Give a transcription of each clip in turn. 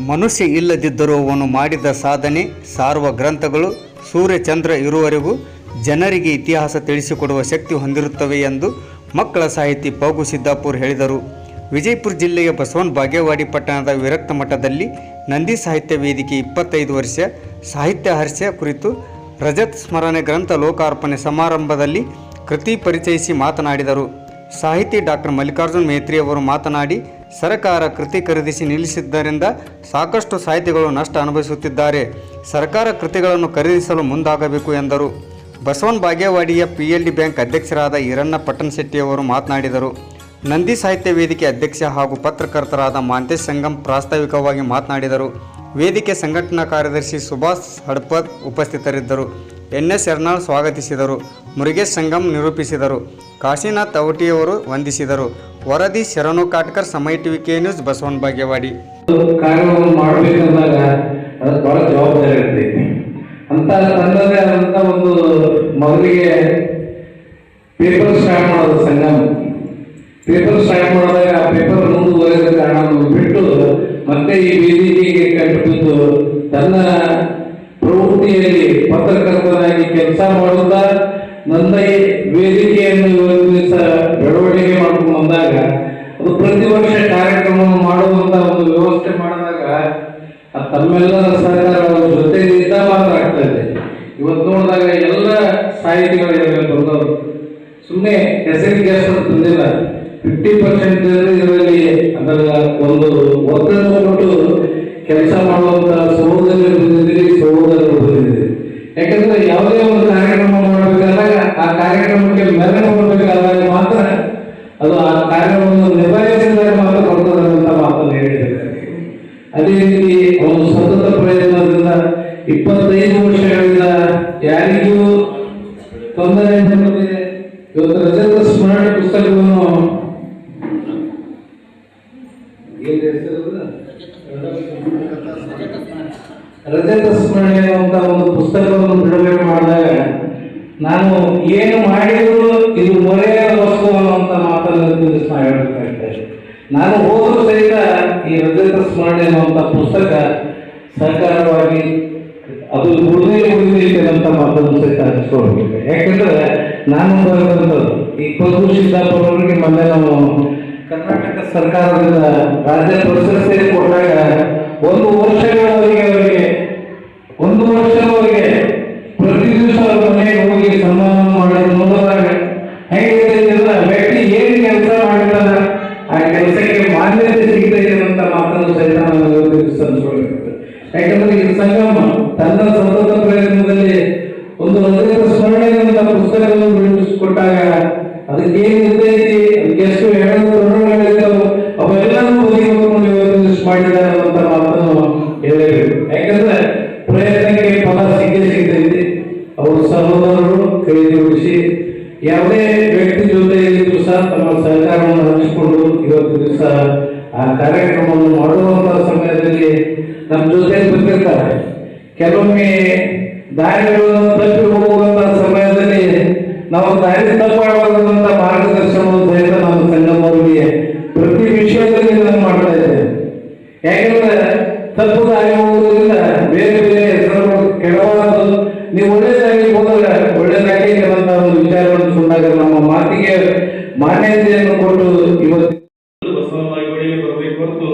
ಮನುಷ್ಯ ಇಲ್ಲದಿದ್ದರೂ ಅವನು ಮಾಡಿದ ಸಾಧನೆ ಸಾರುವ ಗ್ರಂಥಗಳು ಸೂರ್ಯಚಂದ್ರ ಇರುವವರೆಗೂ ಜನರಿಗೆ ಇತಿಹಾಸ ತಿಳಿಸಿಕೊಡುವ ಶಕ್ತಿ ಹೊಂದಿರುತ್ತವೆ ಎಂದು ಮಕ್ಕಳ ಸಾಹಿತಿ ಪಗು ಸಿದ್ದಾಪುರ್ ಹೇಳಿದರು. ವಿಜಯಪುರ ಜಿಲ್ಲೆಯ ಬಸವನ ಬಾಗೇವಾಡಿ ಪಟ್ಟಣದ ವಿರಕ್ತ ಮಠದಲ್ಲಿ ನಂದಿ ಸಾಹಿತ್ಯ ವೇದಿಕೆ 25 ವರ್ಷ ಸಾಹಿತ್ಯ ಹರ್ಷ ಕುರಿತು ರಜತ್ ಸ್ಮರಣೆ ಗ್ರಂಥ ಲೋಕಾರ್ಪಣೆ ಸಮಾರಂಭದಲ್ಲಿ ಕೃತಿ ಪರಿಚಯಿಸಿ ಮಾತನಾಡಿದರು. ಸಾಹಿತಿ ಡಾಕ್ಟರ್ ಮಲ್ಲಿಕಾರ್ಜುನ್ ಮೇತ್ರಿ ಅವರು ಮಾತನಾಡಿ, ಸರ್ಕಾರ ಕೃತಿ ಖರೀದಿಸಿ ನಿಲ್ಲಿಸಿದ್ದರಿಂದ ಸಾಕಷ್ಟು ಸಾಹಿತಿಗಳು ನಷ್ಟ ಅನುಭವಿಸುತ್ತಿದ್ದಾರೆ. ಸರ್ಕಾರ ಕೃತಿಗಳನ್ನು ಖರೀದಿಸಲು ಮುಂದಾಗಬೇಕು ಎಂದರು. ಬಸವನ ಬಾಗೇವಾಡಿಯ PLD ಬ್ಯಾಂಕ್ ಅಧ್ಯಕ್ಷರಾದ ಈರಣ್ಣ ಪಟ್ಟಣಶೆಟ್ಟಿಯವರು ಮಾತನಾಡಿದರು. ನಂದಿ ಸಾಹಿತ್ಯ ವೇದಿಕೆ ಅಧ್ಯಕ್ಷ ಹಾಗೂ ಪತ್ರಕರ್ತರಾದ ಮಾಂತೇಶ್ ಸಂಗಮ್ ಪ್ರಾಸ್ತಾವಿಕವಾಗಿ ಮಾತನಾಡಿದರು. ವೇದಿಕೆ ಸಂಘಟನಾ ಕಾರ್ಯದರ್ಶಿ ಸುಭಾಷ್ ಹಡಪದ್ ಉಪಸ್ಥಿತರಿದ್ದರು. NS ಯರ್ನಾಳ್ ಸ್ವಾಗತಿಸಿದರು. ಮುರುಗೇಶ್ ಸಂಗಮ್ ನಿರೂಪಿಸಿದರು. ಕಾಶಿನಾಥ್ ಅವಟಿಯವರು ವಂದಿಸಿದರು. ವರದಿ ಶರಣು ಕಾಟ್ಕರ್, ಸಮಯ TV ನ್ಯೂಸ್, ಬಸವನ ಬಾಗೇವಾಡಿ. ಕಾರ್ಯವನ್ನು ಮಾಡಬೇಕಂದಾಗ ಅದು ಬಹಳ ಜವಾಬ್ದಾರಿ ಇರ್ತೈತಿ. ಅಂತ ತಂದದೇ ಆದಂತ ಒಂದು ಮೊದಲಿಗೆ ಪೇಪರ್ ಸ್ಟಾರ್ಟ್ ಮಾಡೋದು ಸಂಗಮ. ಪೇಪರ್ ಸ್ಟಾರ್ಟ್ ಮಾಡಿದಾಗ ಆ ಪೇಪರ್ ಮುಂದುವರೆದ ಕಾರಣವನ್ನು ಬಿಟ್ಟು ಮತ್ತೆ ಈ ವೇದಿಕೆಗೆ ಕಟ್ಟಿಬಿದ್ದು ತನ್ನ ಪ್ರವೃತ್ತಿಯಲ್ಲಿ ಪತ್ರಕರ್ತನಾಗಿ ಕೆಲಸ ಮಾಡುತ್ತಾ ನನ್ನ ವೇದಿಕೆಯನ್ನು ಇವತ್ತು ದಿವಸ ಬೆಳವಣಿಗೆ ಮಾಡ್ಕೊಂಡು ಬಂದಾಗ ಅದು ಪ್ರತಿ ವರ್ಷ ಕಾರ್ಯಕ್ರಮವನ್ನು ಮಾಡುವಂತ ಒಂದು ವ್ಯವಸ್ಥೆ ಮಾಡಿದಾಗ ತಮ್ಮೆಲ್ಲರ ಸಹಕಾರ ಜೊತೆಯಿಂದ ಮಾತ್ರ ಆಗ್ತಾ ಇದೆ. ಇವತ್ತು ನೋಡಿದಾಗ ಎಲ್ಲ ಸಾಹಿತಿಗಳು ಬಂದವರು ಸುಮ್ಮನೆ ಹೆಸರಿಗೆ ಎಷ್ಟು ಬಂದಿಲ್ಲ. 50% ಇದರಲ್ಲಿ ಅದರ ಒಂದು ಒತ್ತಡವನ್ನು ಕೊಟ್ಟು ಕೆಲಸ ಮಾಡುವಂತ ಸಹೋದರರು ಬಂದಿದ್ದೀರಿ, ಸಹೋದರರು ಬಂದಿದ್ದೀರಿ. ಯಾಕಂದ್ರೆ ಯಾವುದೇ ಒಂದು ಕಾರ್ಯಕ್ರಮ ಮಾಡಬೇಕಾದಾಗ ಆ ಕಾರ್ಯಕ್ರಮಕ್ಕೆ ಮೆರಗು ಮಾಡಬೇಕಾದಾಗ ಮಾತ್ರ ಅದು ಆ ಕಾರ್ಯವನ್ನು ನಿಭಾಯಿಸಿದಾಗ ಮಾತ್ರ ಬರ್ತದೆ ಅಂತ ಮಾತನ್ನು ಹೇಳಿದ್ದಾರೆ. ಅದೇ ರೀತಿ ಒಂದು ಸತತ ಪ್ರಯತ್ನದಿಂದ 25 ವರ್ಷಗಳಿಂದ ಯಾರಿಗೂ ತೊಂದರೆ ಬಂದಿದೆ. ಇವತ್ತು ರಜತ ಸ್ಮರಣೆ ಪುಸ್ತಕವನ್ನು ರಜತ ಸ್ಮರಣೆ ಅಂತ ಒಂದು ಪುಸ್ತಕವನ್ನು ಬಿಡುಗಡೆ ಮಾಡಿದಾಗ ನಾನು ಏನು ಮಾಡಿದ್ರು ಇದು ಮೊರೆಯ ವಸ್ತು ಅನ್ನುವಂಥ ಮಾತನ್ನು ಹೇಳಬೇಕಾಗ್ತದೆ. ನಾನು ಹೋದರೂ ಸಹಿತ ಈ ರಜತ ಸ್ಮರಣೆ ಅನ್ನುವಂಥ ಪುಸ್ತಕ ಸಹಕಾರವಾಗಿ ಅದು ಉಳಿದೈತೆ ಅಂತ ಮಾತನ್ನು ಸಹಿತ ಹಂಚ್ಕೊಳ್ಬೇಕು. ಯಾಕಂದ್ರೆ ನಾನು ಬರೆದಂಥದ್ದು ಈ ಪಗು ಸಿದ್ದಾಪುರ ಅವರಿಗೆ ಮೊನ್ನೆ ನಾವು ಕರ್ನಾಟಕ ಸರ್ಕಾರದಿಂದ ರಾಜ್ಯ ಪ್ರಶಸ್ತಿ ಕೊಟ್ಟಾಗ ಒಂದು ವರ್ಷಗಳವರೆಗೆ ಪ್ರತಿ ದಿವಸ ಅವರ ಮನೆಗೆ ಹೋಗಿ ಸನ್ಮಾನ ಮಾಡೋದು ನೋಡಿದಾಗ ಹೇಗಿಲ್ಲ ವ್ಯಕ್ತಿ ಏನು ಕೆಲಸ ಮಾಡಿದಾಗ ಆ ಕೆಲಸಕ್ಕೆ ಮಾನ್ಯತೆ ಸಿಗ್ತೈತೆ ಅಂತ ಮಾತನ್ನು ಸಹಿತ ನಾವು ಹಂಚ್ಕೊಳ್ಬೇಕು. ಯಾಕಂದ್ರೆ ಈ ಸಂಗಮ ತನ್ನ ಸತತ ಪ್ರಯತ್ನದಲ್ಲಿ ಒಂದು ರಜತ ಸ್ಮರಣೆ ಅಂತ ಪುಸ್ತಕವನ್ನು ಬಿಡಿಸಿಕೊಟ್ಟಾಗ ಅದಕ್ಕೆ ಏನಿರ್ತೈತಿ, ಅದಕ್ಕೆ ಎಷ್ಟು ಋಣಗಳಿದ್ದಾವೆ ಅವೆಲ್ಲವೂ ಮಾಡಿದ್ದಾರೆ ಅಂತ ಮಾತನ್ನು ಹೇಳಬೇಕು. ಯಾಕಂದ್ರೆ ಪ್ರಯತ್ನಕ್ಕೆ ಫಲ ಸಿಗತೈತಿ. ಅವರು ಸಹೋದರರು ಕೈ ಜೋಡಿಸಿ ಯಾವುದೇ ವ್ಯಕ್ತಿ ಜೊತೆ ಇದ್ದು ಸಹ ತಮ್ಮ ಸಹಕಾರವನ್ನು ಹಂಚಿಕೊಂಡು ಇವತ್ತು ದಿವಸ ಆ ಕಾರ್ಯಕ್ರಮವನ್ನು ಮಾಡುವಂತಹ ಸಮಯದಲ್ಲಿ ನಮ್ಮ ಜೊತೆ ಬಂದಿರ್ತಾರೆ. ಕೆಲವೊಮ್ಮೆ ದಾರಿಗಳನ್ನು ತಪ್ಪಿ ಹೋಗುವಂತಹ ಸಮಯದಲ್ಲಿ ನಾವು ದಾರಿ ತಪ್ಪಾಗುವಂತ ಮಾರ್ಗದರ್ಶನವನ್ನು ಸಹಿತ ನಮ್ಮ ಸಂಗಮವರಿಗೆ ಪ್ರತಿ ವಿಷಯದಲ್ಲಿ ನಾವು ಮಾಡ್ತಾ ಇದ್ದೇವೆ. ಯಾಕಂದ್ರೆ ತಪ್ಪು ದಾರಿ ಹೋಗುವುದರಿಂದ ಬೇರೆ ಬೇರೆ ಹೆಸರು ಕೆಡವಾದದ್ದು. ನೀವು ಒಳ್ಳೆಯದಾಗಿ ಹೋದರೆ ಒಳ್ಳೆಯದಾಗಿ ಅಂತ ಒಂದು ವಿಚಾರವನ್ನು ಸುಂದಾಗ ನಮ್ಮ ಮಾತಿಗೆ ಮಾನ್ಯತೆಯನ್ನು ಕೊಟ್ಟು ಇವತ್ತು ಬಸವನ ಬಾಗೇವಾಡಿಗೆ ಬರಬೇಕು ಹೊರತು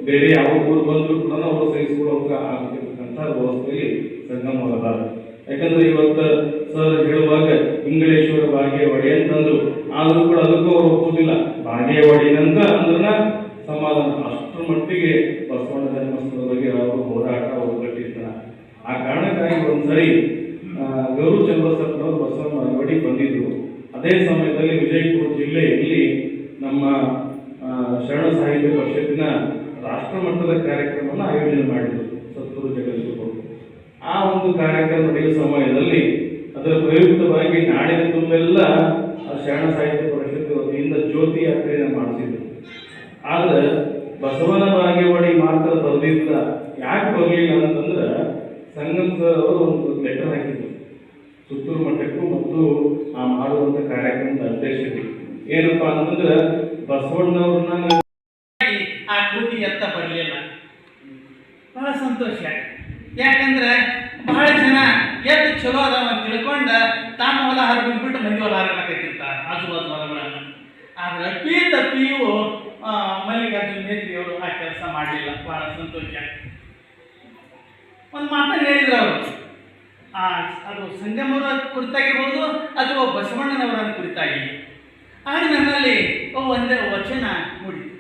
ಬೇರೆ ಯಾವ ಊರು ಬಂದರೂ ಕೂಡ ಅವರು ಸಹಿಸಿಕೊಳ್ಳುವಂತ ಆಗಿರ್ತಕ್ಕಂಥ ವ್ಯವಸ್ಥೆಯಲ್ಲಿ ಸಂಗಮವಾದ. ಯಾಕಂದ್ರೆ ಇವತ್ತು ಸರ್ ಹೇಳುವಾಗ ಇಂಗಳೇಶ್ವರ ಬಾಗೇವಾಡಿ ಅಂತಂದ್ರು, ಆದ್ರೂ ಕೂಡ ಅದಕ್ಕೂ ಅವರು ಒಪ್ಪುದಿಲ್ಲ. ಬಾಗೇವಾಡಿನಂತ ಅಂದ್ರ ಸಮಾಧಾನ. ಅಷ್ಟರ ಮಟ್ಟಿಗೆ ಬಸವಣ್ಣ ಧರ್ಮಸ್ಥಳದ ಬಗ್ಗೆ ಅವರು ಹೋರಾಟ ಅವರು ಕಟ್ಟಿರ್ತಾರ. ಆ ಕಾರಣಕ್ಕಾಗಿ ಒಂದ್ಸರಿ ಗೌರವ ಚಂದ್ರಸಪ್ಪನವರು ಬಸವಣ್ಣ ಬಾಗೇವಾಡಿ ಬಂದಿದ್ರು. ಅದೇ ಸಮಯದಲ್ಲಿ ವಿಜಯಪುರ ಜಿಲ್ಲೆಯಲ್ಲಿ ನಮ್ಮ ಶರಣ ಸಾಹಿತ್ಯ ಪರಿಷತ್ತಿನ ರಾಷ್ಟ್ರ ಮಟ್ಟದ ಕಾರ್ಯಕ್ರಮವನ್ನು ಆಯೋಜನೆ ಮಾಡಿದ್ರು ಸತ್ತೂರು ಜಗದ್ಗುರು. ಆ ಒಂದು ಕಾರ್ಯಕ್ರಮ ನಡೆಯುವ ಸಮಯದಲ್ಲಿ ಅದರ ಪ್ರಯುಕ್ತವಾಗಿ ನಾಡಿನ ತುಂಬೆಲ್ಲ ಶರಣ ಸಾಹಿತ್ಯ ಪರಿಷತ್ ವತಿಯಿಂದ ಜ್ಯೋತಿ ಯಾತ್ರೆಯನ್ನು ಮಾಡಿಸಿದ್ರು. ಆದ್ರೆ ಬಸವನ ಬಾಗೇವಾಡಿ ಮಾತ್ರ ಬರೆದಿಲ್ಲ. ಯಾಕೆ ಬರಲಿಲ್ಲ ಅಂತಂದ್ರೆ ಸಂಗಮ್ ಸರ್ ಅವರು ಒಂದು ಲೆಟರ್ ಹಾಕಿದ್ರು ಸುತ್ತೂರು ಮಠಕ್ಕೂ ಮತ್ತು ಆ ಮಾಡುವಂತ ಕಾರ್ಯಕ್ರಮದ ಅಧ್ಯಕ್ಷರಿಗೆ. ಏನಪ್ಪಾ ಅಂತಂದ್ರೆ ಬಸವಣ್ಣವ್ರನ್ನ ಆ ಕೃತಿ ಎತ್ತ ಬರಲಿಲ್ಲ. ಸಂತೋಷ. ಯಾಕಂದ್ರೆ ಬಹಳ ಜನ ಎಷ್ಟು ಚಲೋ ಅದಾವ ಅಂತ ತಿಳ್ಕೊಂಡು ತಮ್ಮ ಹೊಲ ಹರಿಬಿಟ್ಬಿಟ್ಟು ಮಂದಿ ಹೊಲ ಹರಕತ್ತಿರ್ತಾರೆ ಆಜು ಬಾಜು ಹೊಲಗಳನ್ನು. ಆದ್ರೆ ಅಪ್ಪಿ ತಪ್ಪಿಯು ಮಲ್ಲಿಕಾರ್ಜುನ್ ಮೇತ್ರಿಯವರು ಆ ಕೆಲಸ ಮಾಡಲಿಲ್ಲ. ಬಹಳ ಸಂತೋಷ. ಒಂದು ಮಾತನ್ನು ಹೇಳಿದ್ರು ಅವರು, ಅದು ಸಂಗಮವರ ಕುರಿತಾಗಿರ್ಬೋದು ಅಥವಾ ಬಸವಣ್ಣನವರ ಕುರಿತಾಗಿ. ಆಗ ನನ್ನಲ್ಲಿ ಒಂದೇ ವಚನ ಮೂಡಿತು.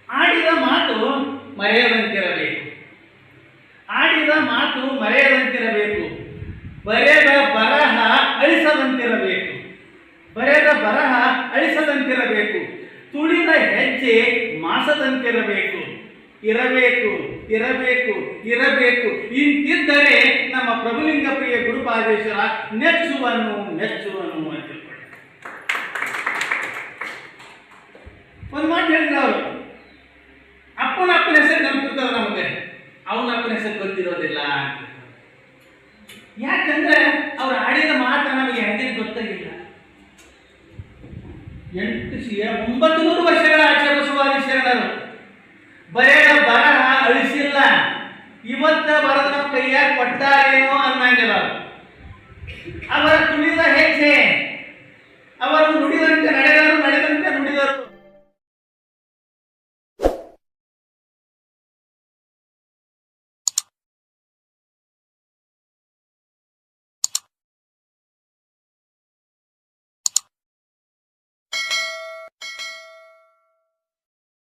ಆಡಿದ ಮಾತು ಮರೆಯದಂತಿರಬೇಕು, ಆಡಿದ ಮಾತು ಮರೆಯದಂತಿರಬೇಕು, ಬರೆದ ಬರಹ ಅಳಿಸದಂತಿರಬೇಕು, ಬರೆದ ಬರಹ ಅಳಿಸದಂತಿರಬೇಕು, ತುಳಿದ ಹೆಜ್ಜೆ ಮಾಸದಂತಿರಬೇಕು, ಇರಬೇಕು ಇರಬೇಕು ಇರಬೇಕು. ಇಂತಿದ್ದರೆ ನಮ್ಮ ಪ್ರಭುಲಿಂಗ ಪ್ರಿಯ ಗುರುಪಾದೇಶ್ವರ ನೆಚ್ಚುವನು ಮೆಚ್ಚುವನು ಅಂತ ತಿಳ್ಕೊಳ್ಳಿ. ಒಂದು ಮಾತು ಹೇಳಿದ್ರು ಅವರು, ಅಪ್ಪನ ಹೆಸರು ನೆನಪಿರ್ತದೆ ನಮಗೆ, ಅವನ ಅಪ್ಪನ ಹೆಸರು ಗೊತ್ತಿರೋದಿಲ್ಲ ಅಂತ. ಯಾಕಂದ್ರೆ ಅವ್ರು ಆಡಿದ ಮಾತ್ರ ನಮಗೆ ಹೆಂಗೆ ಗೊತ್ತಾಗಿಲ್ಲ. 900 ವರ್ಷಗಳ ಆಚೆ ಬಸವಾದಿ ಶರಣರು ಬರೆದ ಬರಹ ಅಳಿಸಿಲ್ಲ. ಇವತ್ತ ಬರೆದ ನಮ್ಮ ಕೈಯಾಗ ಕೊಟ್ಟಾರೇನೋ ಅನ್ನಂಗಿಲ್ಲ. ಅವರ ತುಳಿದ ಹೆಜ್ಜೆ, ಅವರು ನುಡಿದಂತೆ ನಡೆದ